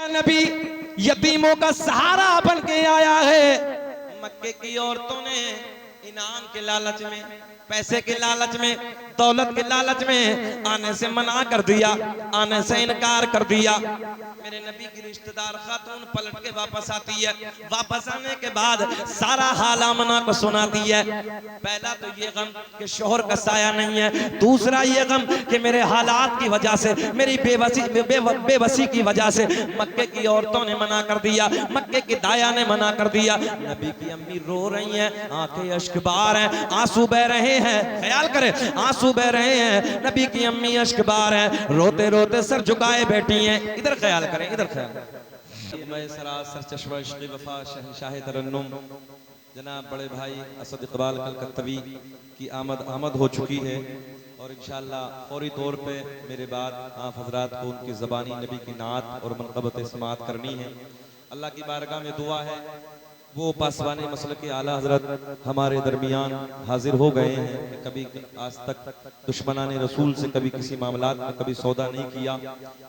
नबी यतीमों का सहारा बन के आया है। मक्के की औरतों ने इनाम के लालच में, पैसे के लालच में, दौलत के लालच में आने से मना कर दिया, आने से इनकार कर दिया। मेरे नबी की रिश्तेदार खातून पलट के वापस आती है। वापस आने के बाद सारा हाल आमना को सुनाती है। पहला तो ये गम कि शोहर का साया नहीं है, दूसरा ये गम कि मेरे हालात की वजह से, मेरी बेबसी की वजह से मक्के की औरतों ने मना कर दिया, मक्के की दाया ने मना कर दिया। नबी की अम्मी रो रही हैं, आंखें अश्कबार हैं, आंसू बह रहे हैं। ख्याल करें, आंसू बह रहे हैं। नबी की अम्मी अश्कबार हैं, रोते रोते सर झुकाए बैठी हैं। इधर ख्याल करें, इधर ख्याल करें। सरासर चश्मा इश्क़ वफ़ा शहंशाह तरन्नुम जनाब बड़े भाई असद इक़बाल कलकत्तवी की आमद हो चुकी है और इंशाअल्लाह फौरी तौर पे मेरे बाद आप हजरात को उनकी ज़बानी नबी की नात और मनक़बत समाअत करनी है। अल्लाह की बारगाह में दुआ है वो पासवाने मसलक के आला हजरत हमारे दरमियान हाजिर हो गए हैं कि कभी आज तक दुश्मनाने रसूल से कभी किसी मामलात में कभी सौदा नहीं किया।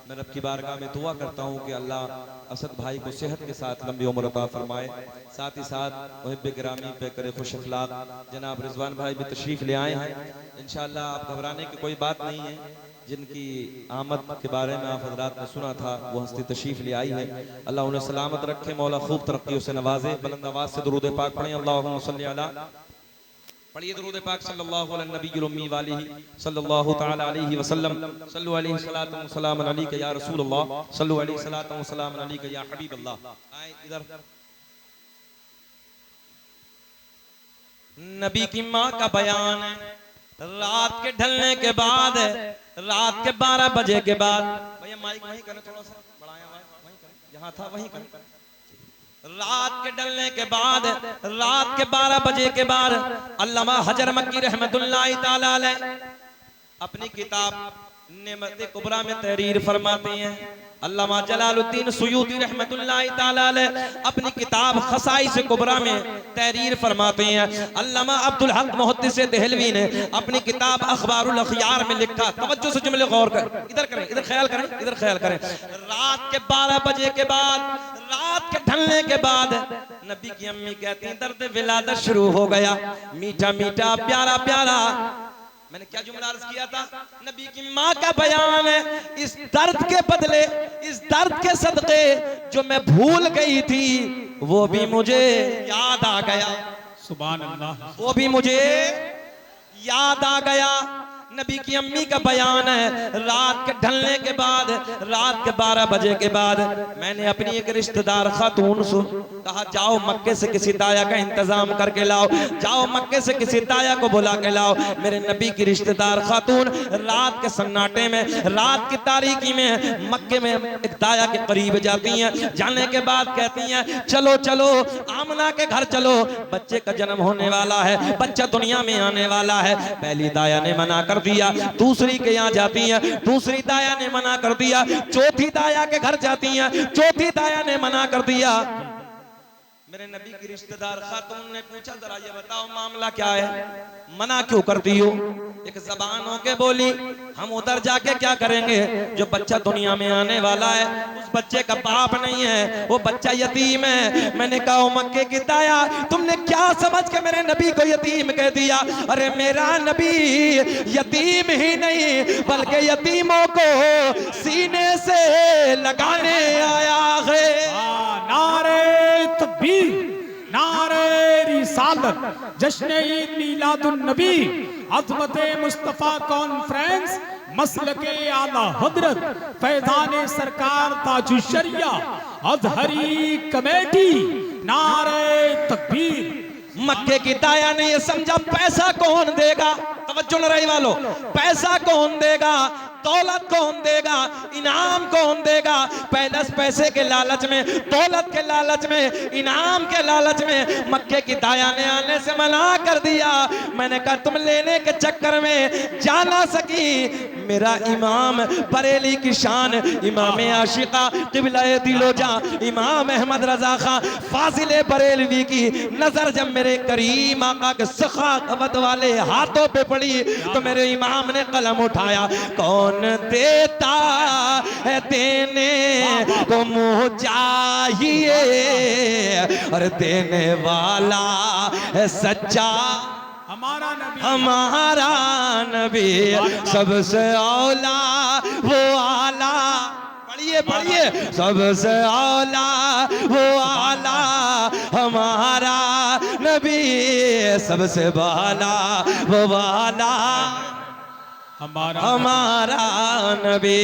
मैं रब की बारगाह में दुआ करता हूँ कि अल्लाह असद भाई को सेहत के साथ लंबी उम्र अता फरमाए, साथ ही साथ मुहिब्बे गिरामी पे करे खुश अखलाक। जनाब रिजवान भाई भी तशरीफ ले आए हैं, इंशाअल्लाह आप घबराने की कोई बात नहीं है। जिनकी आमद के बारे में आप हजरात ने सुना था वो हस्ती तशरीफ ले आई है। अल्लाह उन्हें सलामत रखे, मौला खूब तरक्की से नवाजे। बुलंद आवाज से दुरूद पाक पढ़ें, अल्लाहुम्मा सल्ली अला, पढ़िए दुरूद पाक सल्लल्लाहु अलैहि नबील उम्मी वालिही सल्लल्लाहु तआला अलैहि वसल्लम। सल्लु अलैहि सलातु व सलाम अलैका या रसूलल्लाह, सल्लु अलैहि सलातु व सलाम अलैका या हबीबल्लाह। आए इधर। नबी की माँ का बयान है, रात के ढलने के बाद, रात के 12 बजे के बाद, भैया माइक वहीं करें, थोड़ा सा बढ़ाया वहीं करें, जहां था वहीं करें। रात के ढलने के बाद, रात के 12 बजे के बाद अल्लामा हजर मक्की रहमतुल्लाहि ताला अलैह अपनी किताब नेमत कुबरा में तहरीर फरमाते हैं। अल्लामा जलालुद्दीन सुयूती रहमतुल्लाहि ताला अलैह अपनी किताब खसाइस कुबरा में तहरीर फरमाते हैं। अल्लामा अब्दुल हक मुहद्दिस देहलवी ने अपनी किताब अखबारुल अखयार में लिखा, तवज्जो से जुमले गौर कर, इधर करें, इधर ख्याल करें, इधर ख्याल करें। रात के 12 बजे के बाद, रात के ढलने के बाद नबी की अम्मी कहती हैं दर्द विलादत शुरू हो गया, मीठा मीठा प्यारा प्यारा। मैंने क्या जुमला अर्ज किया था? नबी की माँ का बयान है, इस दर्द के बदले, इस दर्द के सदके जो मैं भूल गई थी वो भी मुझे याद आ गया। सुभान अल्लाह, वो भी मुझे याद आ गया। नबी की अम्मी का बयान है, रात के ढलने के बाद, रात के 12 बजे के बाद मैंने अपनी एक रिश्तेदार खातून से कहा जाओ मक्के से किसी दाया का इंतजाम करके लाओ, जाओ मक्के से किसी दाया को बुला के लाओ। मेरे नबी की रिश्तेदार खातून रात के सन्नाटे में, रात की तारीकी में मक्के में एक दाया के करीब जाती हैं। जाने के बाद कहती हैं चलो चलो आमना के घर चलो, बच्चे का जन्म होने वाला है, बच्चा दुनिया में आने वाला है। पहली दाया ने मना कर दिया, दूसरी के यहाँ जाती हैं, दूसरी दाया ने मना कर दिया, चौथी दाया के घर जाती हैं, चौथी दाया ने मना कर दिया। मेरे नबी की रिश्तेदार खातून ने पूछा जरा ये बताओ मामला क्या है, मना क्यों करती हो? एक जबान होके बोली हम उधर जाके क्या करेंगे, जो बच्चा दुनिया में आने वाला है उस बच्चे का बाप नहीं है, वो बच्चा यतीम है। मैंने कहा मक्के की दाया तुमने क्या समझ के मेरे नबी को यतीम कह दिया? अरे मेरा नबी यतीम ही नहीं बल्कि यतीमों को सीने से लगाने आया है। नारे तकबीर, नारे रिसालत, जश्न ईद मिलादुन नबी, अज़मते मुस्तफ़ा कॉन्फ्रेंस, मसलके आला हजरत फैज़ाने सरकार ताजुश शरिया अज़हरी कमेटी, नारे तकबीर। मक्के की दाया ने ये समझा पैसा कौन देगा, तवज्जो न रही वालों, पैसा कौन देगा, दौलत कौन देगा, इनाम कौन देगा। पहले पैसे के लालच में, दौलत के लालच में, इनाम के लालच में मक्के की दाया ने आने से मना कर दिया। मैंने कहा तुम लेने के चक्कर में जा ना सकी, मेरा इमाम बरेली की शान, इमाम आशिका क़िबला-ए दिलो-जा इमाम अहमद रजा खां फाजिल बरेलवी की नजर जब मेरे करीम आका के सखावत वाले हाथों पे पड़ी तो मेरे इमाम ने कलम उठाया, कौन देता है देने को मुँह चाहिए और देने वाला है सच्चा हमारा नबी सबसे औला वो आला, पढ़िए पढ़िए, सबसे औला वो आला हमारा नबी सबसे वाला वो वाला हमारा नबी।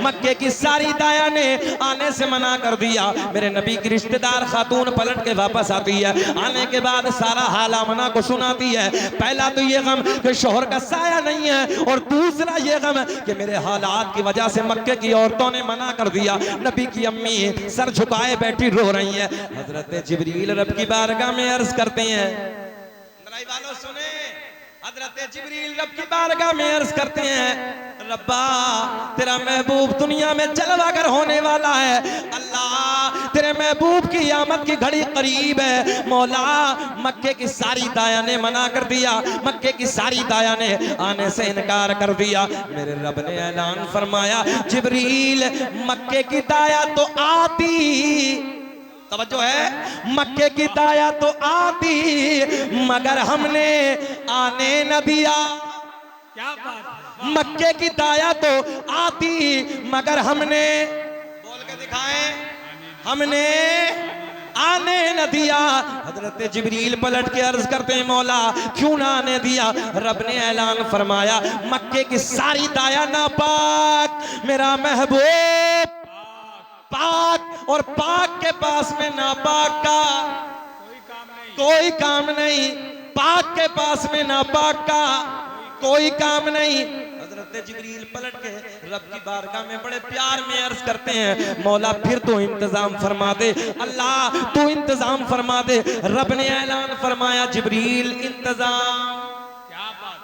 मक्के की सारी दाया ने आने से मना कर दिया। मेरे नबी की रिश्तेदार खातून पलट के वापस आती है, आने के बाद सारा हाल आमना को सुनाती है। पहला तो ये गम कि शोहर का साया नहीं है, और दूसरा ये गम कि मेरे हालात की वजह से मक्के की औरतों ने मना कर दिया। नबी की अम्मी सर झुकाए बैठी रो रही है। हजरत जिब्रील रब की बारगाह में अर्ज करते हैं, वालों सुने, हजरत जिब्रील रब की बारगाह में अर्ज करते हैं, रब्बा तेरा महबूब दुनिया में जलवागर होने वाला है। अल्लाह तेरे महबूब की आमद की घड़ी करीब है। मौला मक्के की सारी दाया ने मना कर दिया, मक्के की सारी दाया ने आने से इनकार कर दिया। मेरे रब ने ऐलान फरमाया, जिब्रील मक्के की दाया तो आती, तवज्जो है, मक्के की दाया तो आती मगर हमने आने न दिया। क्या बात, मक्के की दाया तो आती मगर हमने, बोल के दिखाएं, हमने आने न दिया। हजरत जिब्रील पलट के अर्ज करते हैं, मौला क्यों ना आने दिया? रब ने ऐलान फरमाया, मक्के की सारी दाया नापाक, मेरा महबूब पाक, और पाक के पास में नापाक का कोई काम नहीं, पाक के पास में नापाक का कोई काम नहीं। हजरत जिब्रील पलट के रब की बारगाह में बड़े प्यार में अर्ज करते हैं, मौला फिर तो इंतजाम फरमा दे, अल्लाह तू इंतजाम फरमा दे। रब ने ऐलान फरमाया, जिब्रील इंतजाम, क्या बात,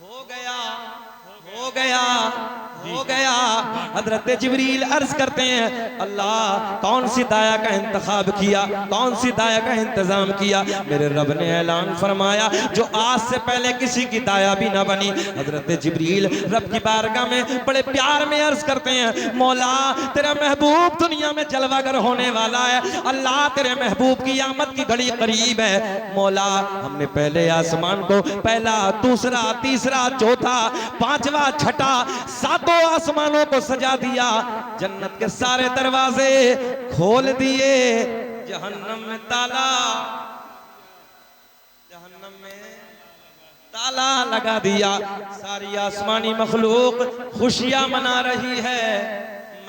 हो गया हो गया हो गया। हजरत जिब्रील अर्ज करते हैं, अल्लाह कौन सी दाया का इंतखाब किया, कौन सी दाया का इंतजाम किया? मेरे रब ने ऐलान फरमाया, जो आज से पहले किसी की दाया भी ना बनी। हजरत जिब्रील रब की बारगाह में बड़े प्यार में अर्ज करते हैं, मौला तेरा महबूब दुनिया में जलवागर होने वाला है, अल्लाह तेरे महबूब की आमद की घड़ी करीब है। मौला हमने पहले आसमान को पहला, दूसरा, तीसरा, चौथा, पांचवा, छठा, सातों आसमानों को सजा दिया, जन्नत के सारे दरवाजे खोल दिए, जहन्नम में ताला, जहन्नम में ताला लगा दिया। सारी आसमानी मखलूक खुशियां मना रही है,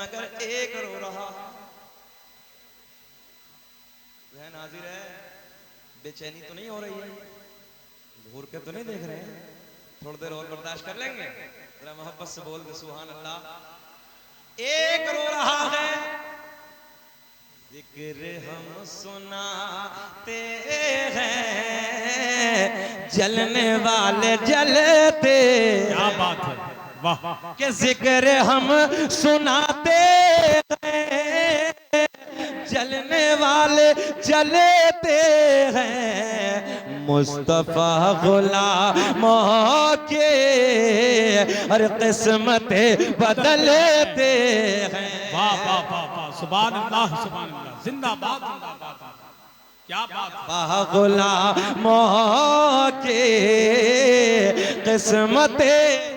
मगर एक रो रहा। बहन हाजिर है, बेचैनी तो नहीं हो रही है, घूर के तो नहीं देख रहे हैं, थोड़ी देर और बर्दाश्त कर लेंगे? जरा मोहब्बत से बोल दे सुभान अल्लाह। एक रो रहा है, जिक्र हम सुनाते हैं, जलने वाले जलते, क्या बात है, वाह, के जिक्र हम सुनाते हैं, जलने वाले जलते हैं, मुस्तफा गुलामों के हर किस्मतें बदलते हैं। वाह वाह वाह वाह, सुभान अल्लाह सुभान अल्लाह, जिंदाबाद जिंदाबाद, क्या बात है। वाह गुलामों के किस्मतें,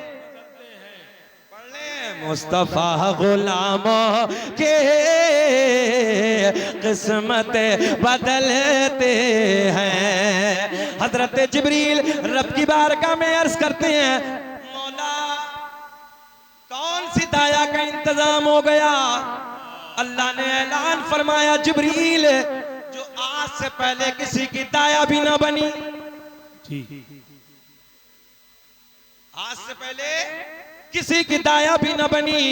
मुस्तफा गुलामों के किस्मत बदलते हैं। हजरत जिब्रील रब की बारगाह में अर्ज करते हैं, मौला कौन सी दाया का इंतजाम हो गया? अल्लाह ने ऐलान फरमाया, जिब्रील जो आज से पहले किसी की दाया भी ना बनी, आज से पहले किसी की दाया भी न बनी।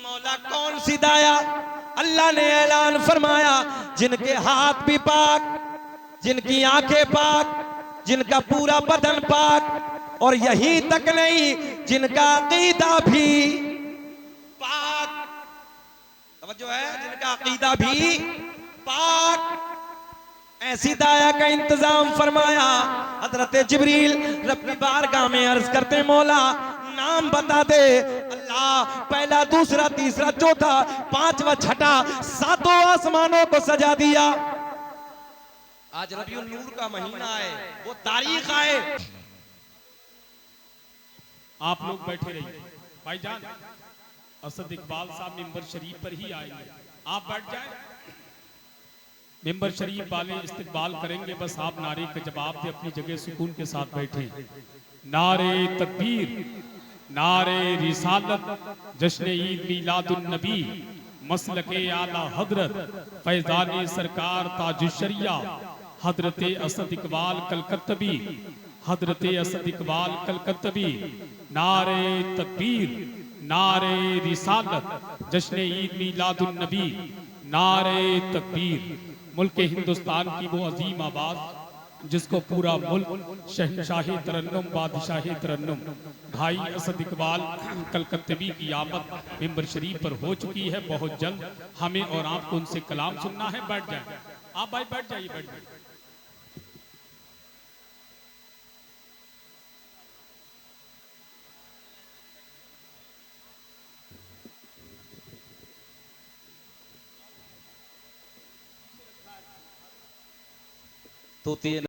मौला कौन सी दाया? अल्लाह ने ऐलान फरमाया, जिनके हाथ भी पाक, जिनकी आंखें पाक, जिनका पूरा बदन पाक, और यही तक नहीं, जिनका अकीदा भी पाक, तवज्जो है, जिनका अकीदा भी पाक, ऐसी दाया का इंतजाम फरमाया। हजरत जिब्रील रब्बी बारगाह में अर्ज करते मौला नाम बता दे। अल्लाह पहला दूसरा तीसरा चौथा पांचवा छठा सातों आसमानों को सजा दिया। आज रबीउल नूर का महीना है, वो तारीख आए। आप लोग बैठे रहिए भाईजान, असद इकबाल साहब मिंबर शरीफ पर ही आएंगे, आप बैठ जाएं। मिंबर शरीफ वाले इस्तकबाल करेंगे, बस आप नारे का जवाब दे, अपनी जगह सुकून के साथ बैठे। नारे तकबीर, नारे रिसालत, जश्न ईद मीलादुन नबी, मसलके आला हजरत फैजान सरकार ताजुशरिया हजरत असद इकबाल कलकत्तबी, हजरत असद इकबाल कलकत्तबी। नारे तकबीर, नारे रिसालत, जश्न ईद मीलादुन नबी, नारे तकबीर। मुल्क हिंदुस्तान की वो अजीम आवाज जिसको पूरा मुल्क शहनशाही तरन्नुम बादशाही तरन्नुम भाई असद इकबाल कलकत्तबी की आमद मिंबर शरीफ पर हो चुकी है। बहुत जल्द हमें और आपको उनसे कलाम सुनना है। बैठ जाए आप भाई, बैठ जाइए, बैठ जाइए। तूती